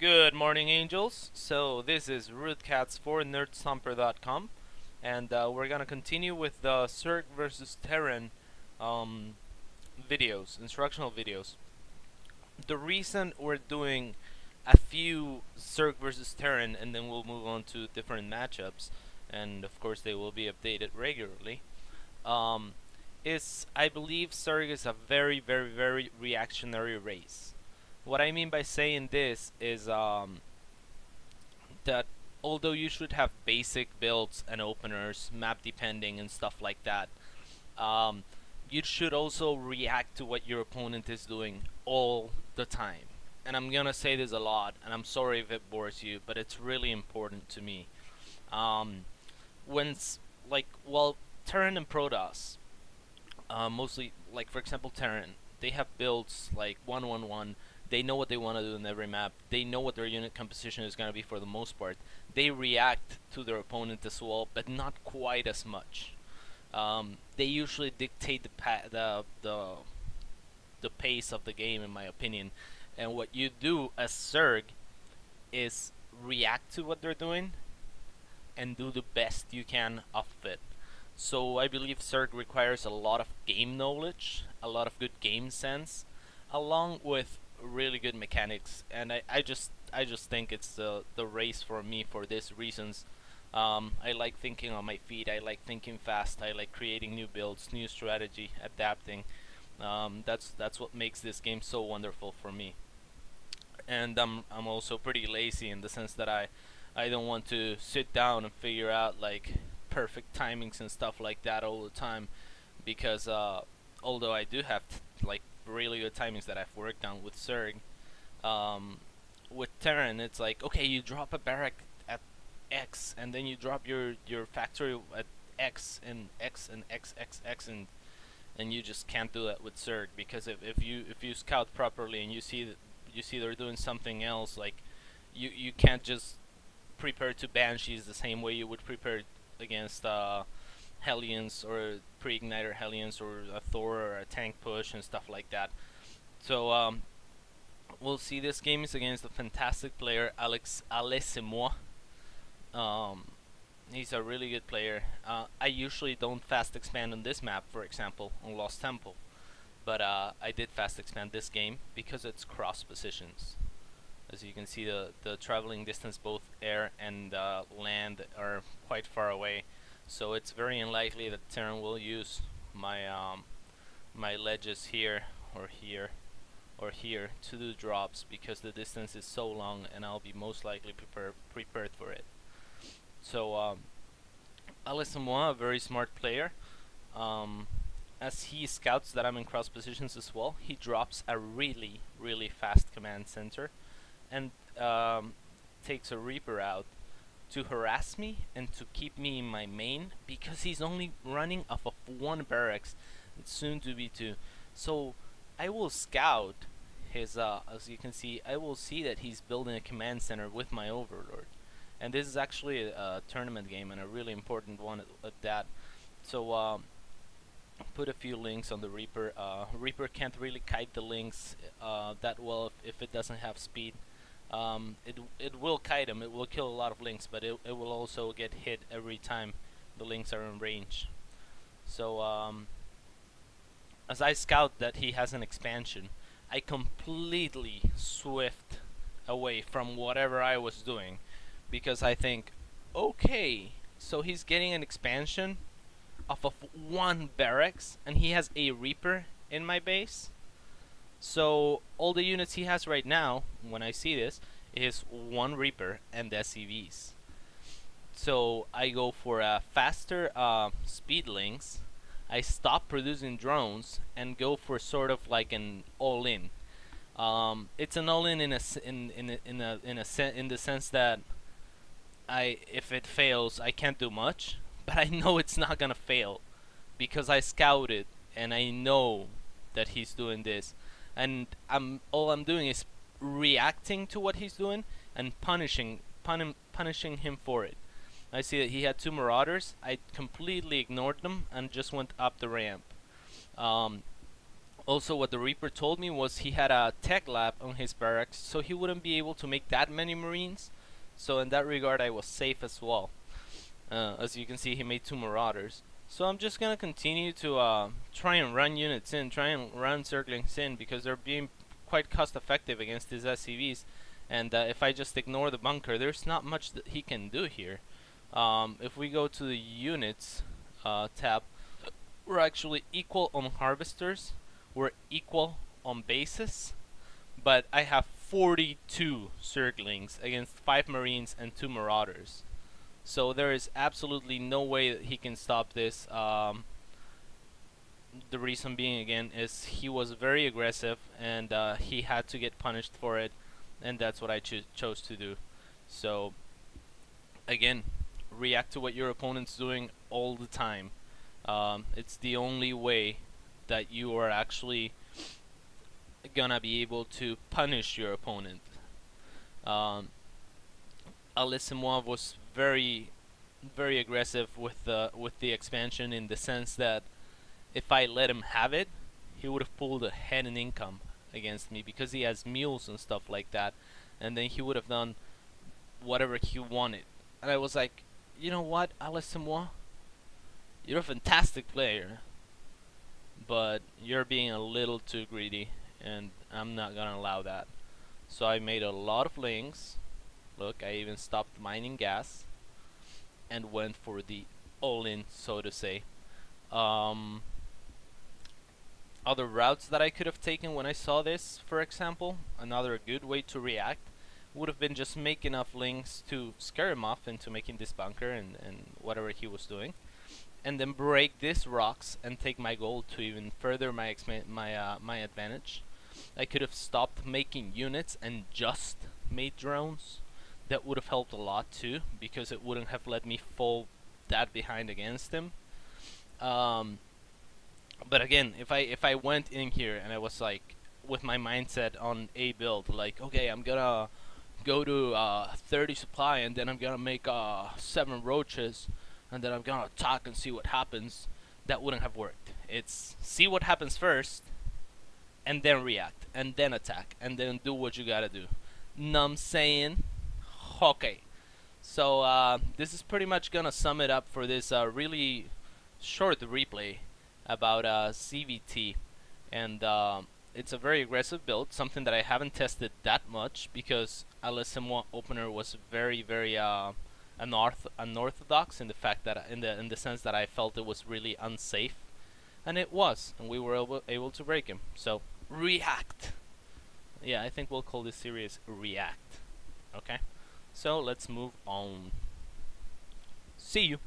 Good morning, angels. So this is CatZ for Nerdstomper.com, and we're gonna continue with the Zerg versus Terran videos, instructional videos. The reason we're doing a few Zerg versus Terran, and then we'll move on to different matchups, and of course they will be updated regularly, is I believe Zerg is a very, very, very reactionary race. What I mean by saying this is that although you should have basic builds and openers, map depending and stuff like that, you should also react to what your opponent is doing all the time. And I'm gonna say this a lot, and I'm sorry if it bores you, but it's really important to me. Terran and Protoss, mostly, like for example Terran, they have builds like 1-1-1. They know what they want to do in every map. They know what their unit composition is going to be for the most part. They react to their opponent as well, but not quite as much. They usually dictate the pace of the game, in my opinion. And what you do as Zerg is react to what they're doing and do the best you can of it. So I believe Zerg requires a lot of game knowledge, a lot of good game sense, along with really good mechanics, and I just think it's the race for me for these reasons. I like thinking on my feet. I like thinking fast. I like creating new builds, new strategy, adapting. That's what makes this game so wonderful for me. And I'm also pretty lazy in the sense that I don't want to sit down and figure out like perfect timings and stuff like that all the time, because although I do have like really good timings that I've worked on with Zerg, with Terran it's like, okay, you drop a barrack at X and then you drop your factory at X and X and X X X, and you just can't do that with Zerg, because if you scout properly and you see they're doing something else, like you can't just prepare to Banshees the same way you would prepare against Hellions or pre-igniter Hellions or a Thor or a tank push and stuff like that. So we'll see. This game is against a fantastic player, Alessimo. He's a really good player. I usually don't fast expand on this map, for example, on Lost Temple, but I did fast expand this game because it's cross positions. As you can see, the traveling distance, both air and land, are quite far away. So it's very unlikely that Terran will use my my ledges here or here or here to do drops, because the distance is so long and I'll be most likely prepared for it. So Alessimo, a very smart player, as he scouts that I'm in cross positions as well, he drops a really fast command center and takes a Reaper out to harass me and to keep me in my main, because he's only running off of one barracks. It's soon to be two. So I will scout his, as you can see, I will see that he's building a command center with my Overlord. And this is actually a tournament game, and a really important one at that. So put a few links on the Reaper. Reaper can't really kite the links that well if it doesn't have speed. It will kite him, it will kill a lot of links, but it will also get hit every time the links are in range. So as I scout that he has an expansion, I completely swift away from whatever I was doing, because I think, okay, so he's getting an expansion off of one barracks and he has a Reaper in my base. So all the units he has right now, when I see this, is one Reaper and SCVs. So I go for a faster speed links. I stop producing drones and go for sort of like an all-in. It's an all-in in the sense that if it fails, I can't do much, but I know it's not gonna fail because I scouted and I know that he's doing this. And all I'm doing is reacting to what he's doing and punishing him for it. I see that he had two Marauders. I completely ignored them and just went up the ramp. Also, what the Reaper told me was he had a tech lab on his barracks, so he wouldn't be able to make that many Marines. So in that regard, I was safe as well. As you can see, he made 2 Marauders. So I'm just gonna continue to try and run units in, try and run circlings in, because they're being quite cost effective against these SCVs. And if I just ignore the bunker, there's not much that he can do here. If we go to the units tab, we're actually equal on harvesters, we're equal on bases, but I have 42 circlings against 5 Marines and 2 Marauders. So there is absolutely no way that he can stop this. The reason being, again, is he was very aggressive, and he had to get punished for it, and that's what I chose to do. So again, react to what your opponent's doing all the time. It's the only way that you are actually gonna be able to punish your opponent. Alissimov was very aggressive with the expansion, in the sense that if I let him have it, he would have pulled a head in income against me, because he has mules and stuff like that, and then he would have done whatever he wanted. And I was like, you know what, Alissimov, you're a fantastic player, but you're being a little too greedy, and I'm not gonna allow that. So I made a lot of links. Look, I even stopped mining gas and went for the all-in, so to say. Other routes that I could have taken when I saw this, for example, another good way to react would have been just make enough links to scare him off into making this bunker and whatever he was doing, and then break these rocks and take my gold to even further my advantage. I could have stopped making units and just made drones. That would have helped a lot too, because it wouldn't have let me fall that behind against him. But again, if I went in here and I was like, with my mindset on a build, like, okay, I'm gonna go to 30 supply, and then I'm gonna make 7 roaches, and then I'm gonna attack and see what happens, that wouldn't have worked. It's see what happens first, and then react, and then attack, and then do what you gotta do. Know I'm saying? Okay. So this is pretty much gonna sum it up for this really short replay about ZvT, and it's a very aggressive build, something that I haven't tested that much, because Alissimov opener was very unorthodox in the fact that in the sense that I felt it was really unsafe, and it was, and we were able to break him. So react. Yeah, I think we'll call this series React. Okay, so let's move on. See you.